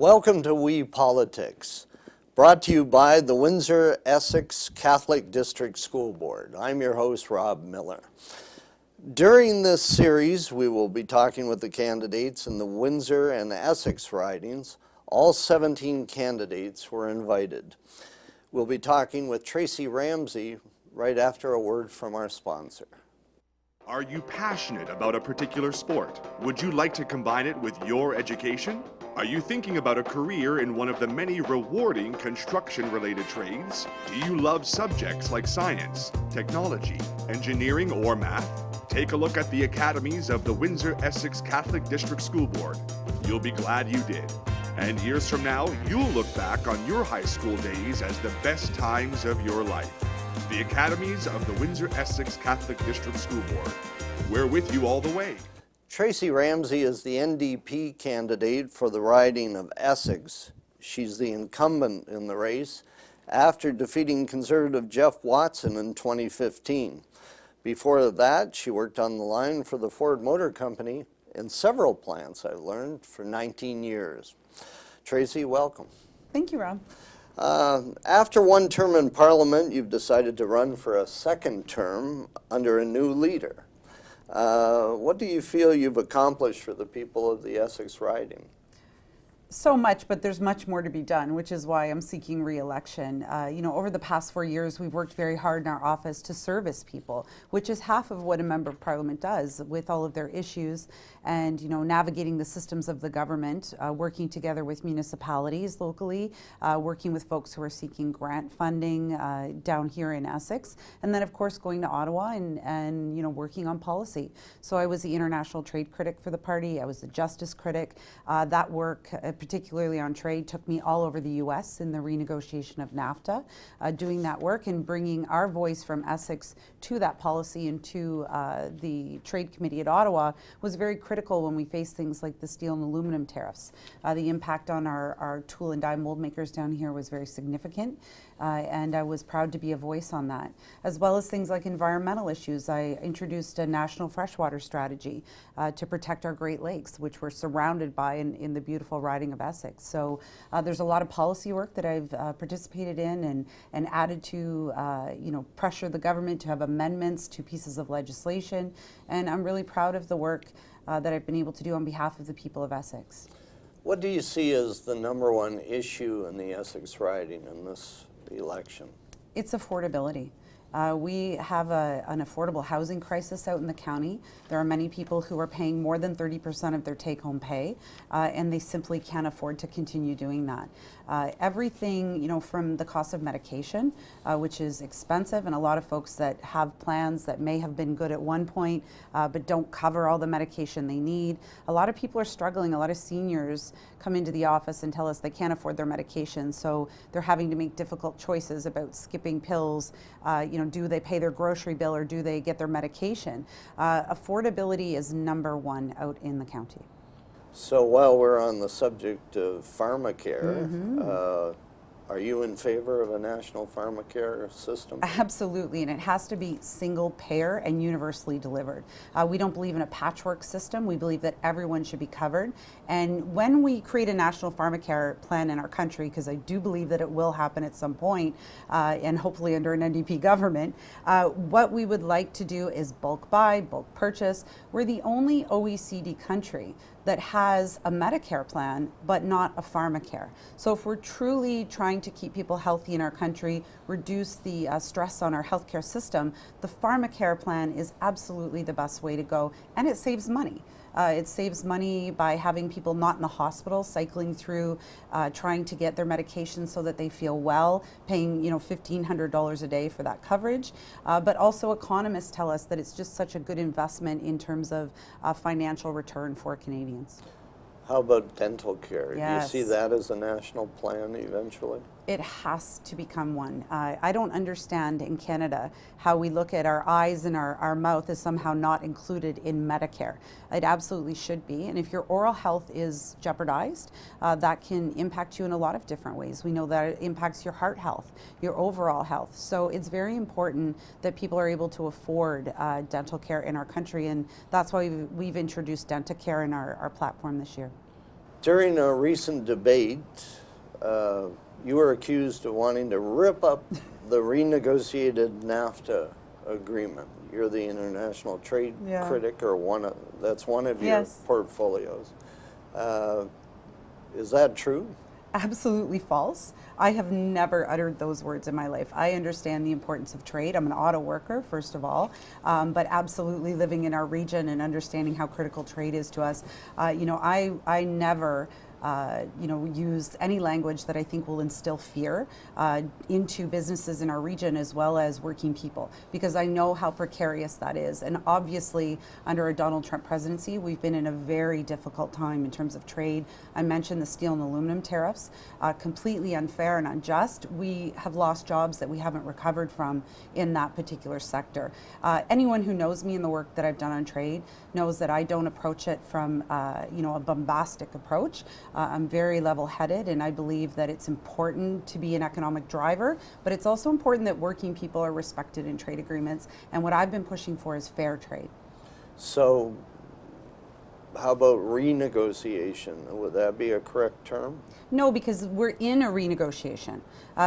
Welcome to We Politics, brought to you by the Windsor-Essex Catholic District School Board. I'm your host, Rob Miller. During this series, we will be talking with the candidates in the Windsor and Essex ridings. All 17 candidates were invited. We'll be talking with Tracey Ramsey right after a word from our sponsor. Are you passionate about a particular sport? Would you like to combine it with your education? Are you thinking about a career in one of the many rewarding construction-related trades? Do you love subjects like science, technology, engineering, or math? Take a look at the academies of the Windsor-Essex Catholic District School Board. You'll be glad you did. And years from now, you'll look back on your high school days as the best times of your life. The academies of the Windsor-Essex Catholic District School Board. We're with you all the way. Tracey Ramsey is the NDP candidate for the riding of Essex. She's the incumbent in the race after defeating Conservative Jeff Watson in 2015. Before that, she worked on the line for the Ford Motor Company in several plants, I've learned, for 19 years. Tracey, welcome. Thank you, Rob. After one term in Parliament, you've decided to run for a second term under a new leader. What do you feel you've accomplished for the people of the Essex riding? So much, but there's much more to be done, which is why I'm seeking re-election. Over the past 4 years, we've worked very hard in our office to service people, which is half of what a member of Parliament does with all of their issues and, navigating the systems of the government, working together with municipalities locally, working with folks who are seeking grant funding down here in Essex, and then, of course, going to Ottawa and working on policy. So I was the international trade critic for the party. I was the justice critic. That work, particularly on trade, took me all over the U.S. in the renegotiation of NAFTA. Doing that work and bringing our voice from Essex to that policy and to the Trade Committee at Ottawa was very critical when we faced things like the steel and aluminum tariffs. The impact on our tool and die mold makers down here was very significant, and I was proud to be a voice on that. As well as things like environmental issues, I introduced a national freshwater strategy to protect our Great Lakes, which we're surrounded by in the beautiful riding of Essex. So there's a lot of policy work that I've participated in and added to, pressure the government to have amendments to pieces of legislation. And I'm really proud of the work that I've been able to do on behalf of the people of Essex. What do you see as the number one issue in the Essex riding in this election? It's affordability. We have an affordable housing crisis out in the county. There are many people who are paying more than 30% of their take-home pay, and they simply can't afford to continue doing that. Everything, from the cost of medication, which is expensive, and a lot of folks that have plans that may have been good at one point, but don't cover all the medication they need. A lot of people are struggling. A lot of seniors come into the office and tell us they can't afford their medication, so they're having to make difficult choices about skipping pills. Do they pay their grocery bill or do they get their medication? Affordability is number one out in the county. So while we're on the subject of Pharma Care, are you in favor of a national Pharma Care system? Absolutely, and it has to be single payer and universally delivered. We don't believe in a patchwork system. We believe that everyone should be covered. And when we create a national Pharma Care plan in our country, because I do believe that it will happen at some point, and hopefully under an NDP government, what we would like to do is bulk buy, bulk purchase. We're the only OECD country that has a Medicare plan, but not a Pharma Care. So if we're truly trying to keep people healthy in our country, reduce the stress on our healthcare system, the Pharma Care plan is absolutely the best way to go, and it saves money. It saves money by having people not in the hospital, cycling through, trying to get their medication so that they feel well, paying $1,500 a day for that coverage. But also economists tell us that it's just such a good investment in terms of financial return for Canadians. How about dental care? Yes. Do you see that as a national plan eventually? It has to become one. I don't understand in Canada how we look at our eyes and our mouth as somehow not included in Medicare. It absolutely should be. And if your oral health is jeopardized, that can impact you in a lot of different ways. We know that it impacts your heart health, your overall health. So it's very important that people are able to afford dental care in our country. And that's why we've introduced Dentacare in our platform this year. During a recent debate, you were accused of wanting to rip up the renegotiated NAFTA agreement. You're the international trade critic, or that's one of your portfolios. Is that true? Absolutely false. I have never uttered those words in my life. I understand the importance of trade. I'm an auto worker, first of all, but absolutely living in our region and understanding how critical trade is to us. I never use any language that I think will instill fear into businesses in our region as well as working people, because I know how precarious that is. And obviously, under a Donald Trump presidency, we've been in a very difficult time in terms of trade. I mentioned the steel and aluminum tariffs, completely unfair and unjust. We have lost jobs that we haven't recovered from in that particular sector. Anyone who knows me and the work that I've done on trade knows that I don't approach it from a bombastic approach. I'm very level-headed, and I believe that it's important to be an economic driver, but it's also important that working people are respected in trade agreements, and what I've been pushing for is fair trade. So how about renegotiation? Would that be a correct term? No, because we're in a renegotiation.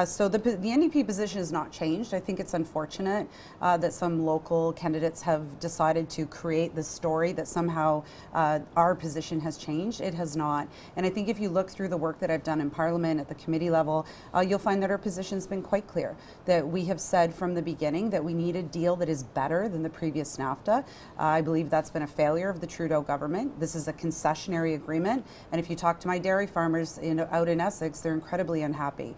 So the NDP position has not changed. I think it's unfortunate that some local candidates have decided to create this story that somehow our position has changed. It has not. And I think if you look through the work that I've done in Parliament at the committee level, you'll find that our position's been quite clear. That we have said from the beginning that we need a deal that is better than the previous NAFTA. I believe that's been a failure of the Trudeau government. This is a concessionary agreement. And if you talk to my dairy farmers out in Essex, they're incredibly unhappy.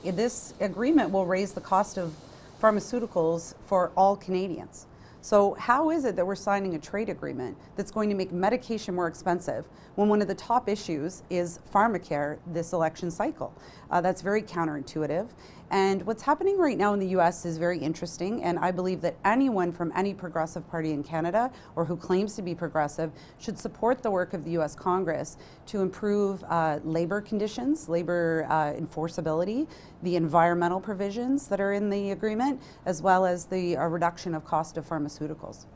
This agreement will raise the cost of pharmaceuticals for all Canadians. So how is it that we're signing a trade agreement that's going to make medication more expensive when one of the top issues is Pharma Care this election cycle? That's very counterintuitive. And what's happening right now in the US is very interesting, and I believe that anyone from any progressive party in Canada or who claims to be progressive should support the work of the US Congress to improve labor conditions, labor enforceability, the environmental provisions that are in the agreement, as well as the reduction of cost of pharmaceuticals.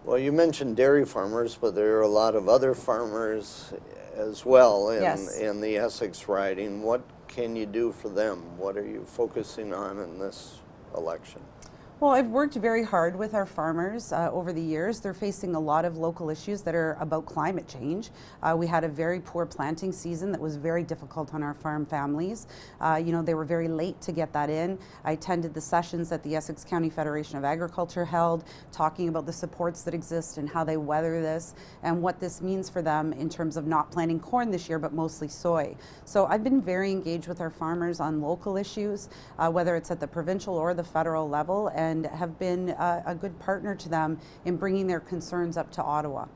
Well, you mentioned dairy farmers, but there are a lot of other farmers as well in the Essex riding. What can you do for them? What are you focusing on in this election? Well, I've worked very hard with our farmers over the years. They're facing a lot of local issues that are about climate change. We had a very poor planting season that was very difficult on our farm families. They were very late to get that in. I attended the sessions that the Essex County Federation of Agriculture held, talking about the supports that exist and how they weather this and what this means for them in terms of not planting corn this year, but mostly soy. So I've been very engaged with our farmers on local issues, whether it's at the provincial or the federal level, and have been a good partner to them in bringing their concerns up to Ottawa.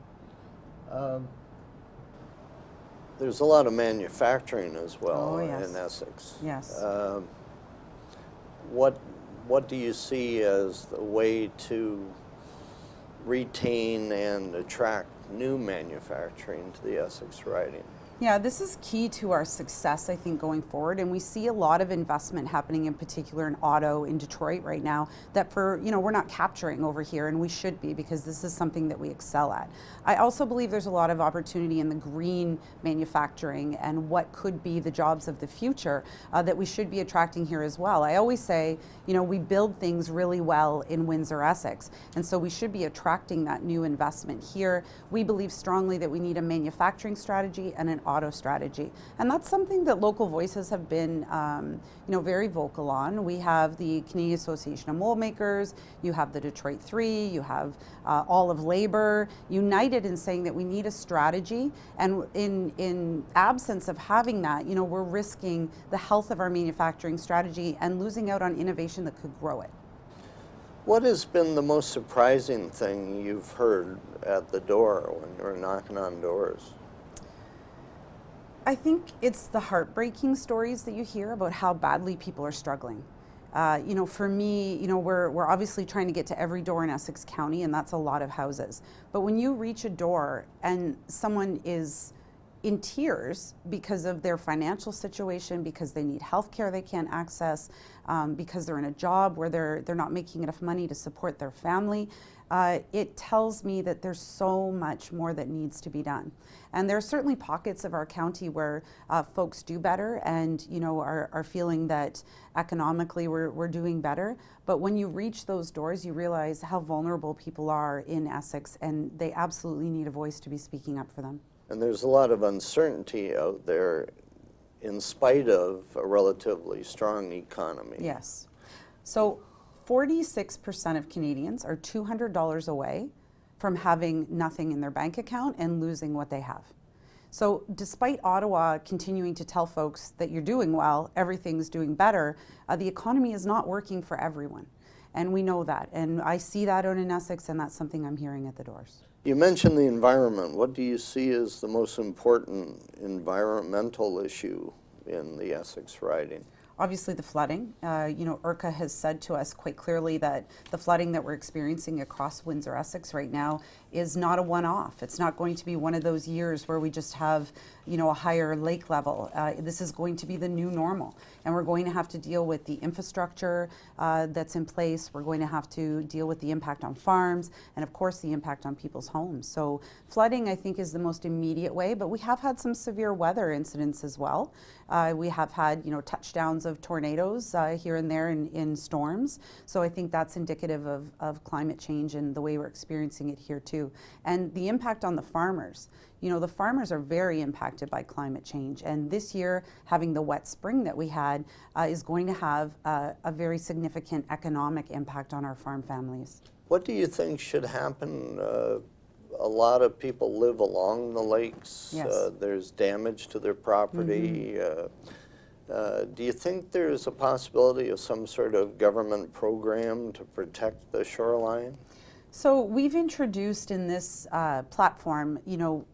There's a lot of manufacturing as well in Essex. Yes. What do you see as the way to retain and attract new manufacturing to the Essex riding? Yeah, this is key to our success, I think, going forward. And we see a lot of investment happening, in particular in auto in Detroit right now, that we're not capturing over here, and we should be, because this is something that we excel at. I also believe there's a lot of opportunity in the green manufacturing and what could be the jobs of the future that we should be attracting here as well. I always say, we build things really well in Windsor, Essex, and so we should be attracting that new investment here. We believe strongly that we need a manufacturing strategy and an auto strategy, and that's something that local voices have been very vocal on. We have the Canadian Association of Mold Makers, you have the Detroit 3, you have all of Labour united in saying that we need a strategy, and in absence of having that, we're risking the health of our manufacturing strategy and losing out on innovation that could grow it. What has been the most surprising thing you've heard at the door when you're knocking on doors? I think it's the heartbreaking stories that you hear about how badly people are struggling. For me, we're obviously trying to get to every door in Essex County, and that's a lot of houses. But when you reach a door and someone is in tears because of their financial situation, because they need health care they can't access, because they're in a job where they're not making enough money to support their family. It tells me that there's so much more that needs to be done. And there are certainly pockets of our county where folks do better and are feeling that economically we're doing better. But when you reach those doors, you realize how vulnerable people are in Essex, and they absolutely need a voice to be speaking up for them. And there's a lot of uncertainty out there in spite of a relatively strong economy. Yes. So 46% of Canadians are $200 away from having nothing in their bank account and losing what they have. So despite Ottawa continuing to tell folks that you're doing well, everything's doing better, the economy is not working for everyone. And we know that. And I see that out in Essex, and that's something I'm hearing at the doors. You mentioned the environment. What do you see as the most important environmental issue in the Essex riding? Obviously the flooding. IRCA has said to us quite clearly that the flooding that we're experiencing across Windsor-Essex right now is not a one-off. It's not going to be one of those years where we just have, a higher lake level. This is going to be the new normal. And we're going to have to deal with the infrastructure that's in place. We're going to have to deal with the impact on farms and, of course, the impact on people's homes. So flooding, I think, is the most immediate way, but we have had some severe weather incidents as well. We have had, touchdowns of tornadoes here and there in storms. So I think that's indicative of climate change and the way we're experiencing it here too. And the impact on the farmers. The farmers are very impacted by climate change. And this year, having the wet spring that we had is going to have a very significant economic impact on our farm families. What do you think should happen? A lot of people live along the lakes. Yes. There's damage to their property. Do you think there's a possibility of some sort of government program to protect the shoreline? So we've introduced in this platform,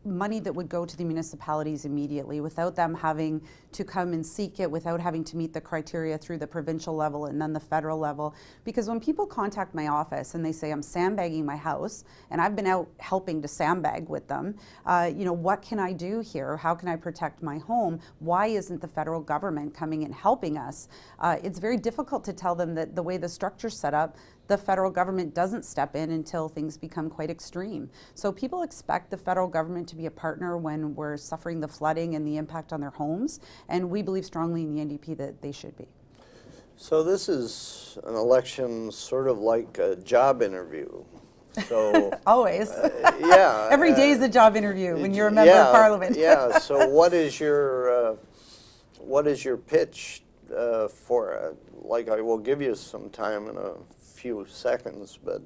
money that would go to the municipalities immediately without them having to come and seek it, without having to meet the criteria through the provincial level and then the federal level. Because when people contact my office and they say, I'm sandbagging my house, and I've been out helping to sandbag with them, what can I do here? How can I protect my home? Why isn't the federal government coming and helping us? It's very difficult to tell them that the way the structure's set up, the federal government doesn't step in until things become quite extreme. So people expect the federal government to be a partner when we're suffering the flooding and the impact on their homes, and we believe strongly in the NDP that they should be. So this is an election sort of like a job interview. So Always. Yeah. Every day is a job interview when you're a member of Parliament. Yeah. So what is your pitch for? I will give you some time in a few seconds, but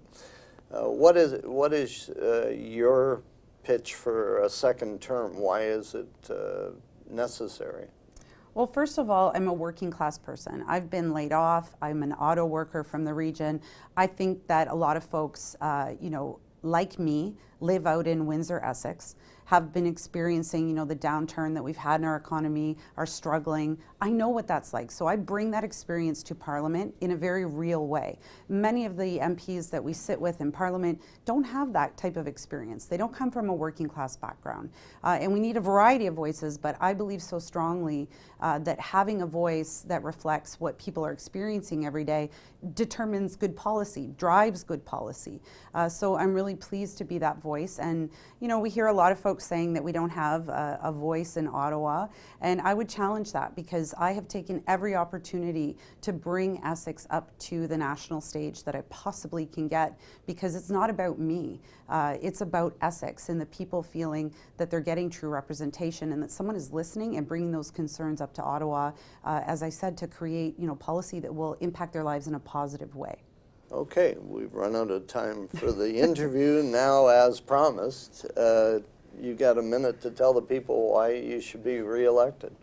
what is your pitch for a second term? Why is it necessary? Well, first of all, I'm a working class person. I've been laid off. I'm an auto worker from the region. I think that a lot of folks, like me, live out in Windsor, Essex, have been experiencing, the downturn that we've had in our economy, are struggling. I know what that's like. So I bring that experience to Parliament in a very real way. Many of the MPs that we sit with in Parliament don't have that type of experience. They don't come from a working class background. And we need a variety of voices, but I believe so strongly that having a voice that reflects what people are experiencing every day determines good policy, drives good policy. So I'm really pleased to be that voice. And, we hear a lot of folks saying that we don't have a voice in Ottawa, and I would challenge that because I have taken every opportunity to bring Essex up to the national stage that I possibly can get, because it's not about me. It's about Essex and the people feeling that they're getting true representation and that someone is listening and bringing those concerns up to Ottawa, as I said, to create policy that will impact their lives in a positive way. Okay, we've run out of time for the interview. Now, as promised, you got a minute to tell the people why you should be reelected.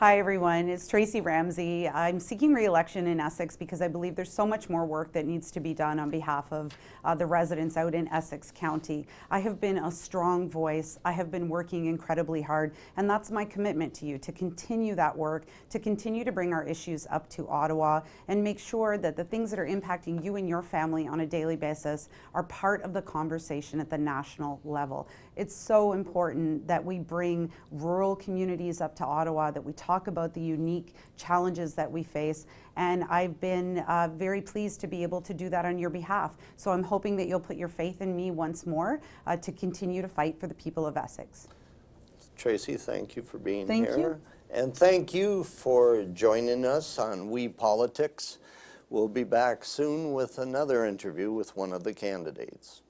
Hi everyone, it's Tracey Ramsey. I'm seeking re-election in Essex because I believe there's so much more work that needs to be done on behalf of the residents out in Essex County. I have been a strong voice. I have been working incredibly hard, and that's my commitment to you, to continue that work, to continue to bring our issues up to Ottawa and make sure that the things that are impacting you and your family on a daily basis are part of the conversation at the national level. It's so important that we bring rural communities up to Ottawa, that we talk about the unique challenges that we face, and I've been very pleased to be able to do that on your behalf. So I'm hoping that you'll put your faith in me once more to continue to fight for the people of Essex. Tracey, thank you for being Thank here. you. And thank you for joining us on We Politics. We'll be back soon with another interview with one of the candidates.